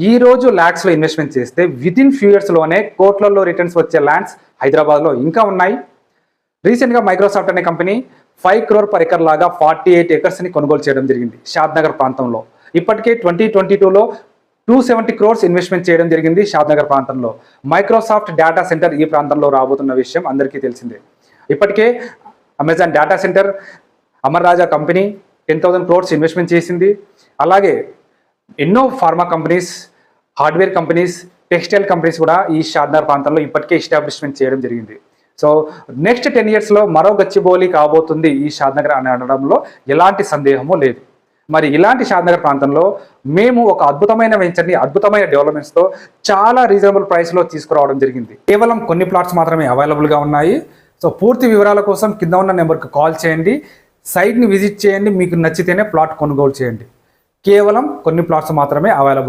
ఈ రోజు ల్యాక్స్లో ఇన్వెస్ట్మెంట్ చేస్తే వితిన్ ఫ్యూ ఇయర్స్లోనే కోట్లలో రిటర్న్స్ వచ్చే ల్యాండ్స్ హైదరాబాద్లో ఇంకా ఉన్నాయి. రీసెంట్గా మైక్రోసాఫ్ట్ అనే కంపెనీ 5 crore per acre లాగా 48 acres కొనుగోలు చేయడం జరిగింది షాద్నగర్ ప్రాంతంలో. ఇప్పటికే 2022లో 270 crores ఇన్వెస్ట్మెంట్ చేయడం జరిగింది షాద్నగర్ ప్రాంతంలో. మైక్రోసాఫ్ట్ డేటా సెంటర్ ఈ ప్రాంతంలో రాబోతున్న విషయం అందరికీ తెలిసిందే. ఇప్పటికే అమెజాన్ డేటా సెంటర్, అమర్ రాజా కంపెనీ 10,000 crores ఇన్వెస్ట్మెంట్ చేసింది. అలాగే ఎన్నో pharma companies, hardware companies, textile companies కూడా ఈ షాద్నగర్ ప్రాంతంలో ఇప్పటికే ఎస్టాబ్లిష్మెంట్ చేయడం జరిగింది. సో నెక్స్ట్ 10 yearsలో మరో గచ్చిబౌలి కాబోతుంది ఈ షాద్నగర్ అని అనడంలో ఎలాంటి సందేహము లేదు. మరి ఇలాంటి షాద్నగర్ ప్రాంతంలో మేము ఒక అద్భుతమైన వెంచర్ని, అద్భుతమైన డెవలప్మెంట్స్తో చాలా రీజనబుల్ ప్రైస్లో తీసుకురావడం జరిగింది. కేవలం కొన్ని ప్లాట్స్ మాత్రమే అవైలబుల్గా ఉన్నాయి. సో పూర్తి వివరాల కోసం కింద ఉన్న నెంబర్కి కాల్ చేయండి, సైట్ని విజిట్ చేయండి, మీకు నచ్చితేనే ప్లాట్ కొనుగోలు చేయండి. కేవలం కొన్ని ప్లాట్స్ మాత్రమే అవైలబుల్.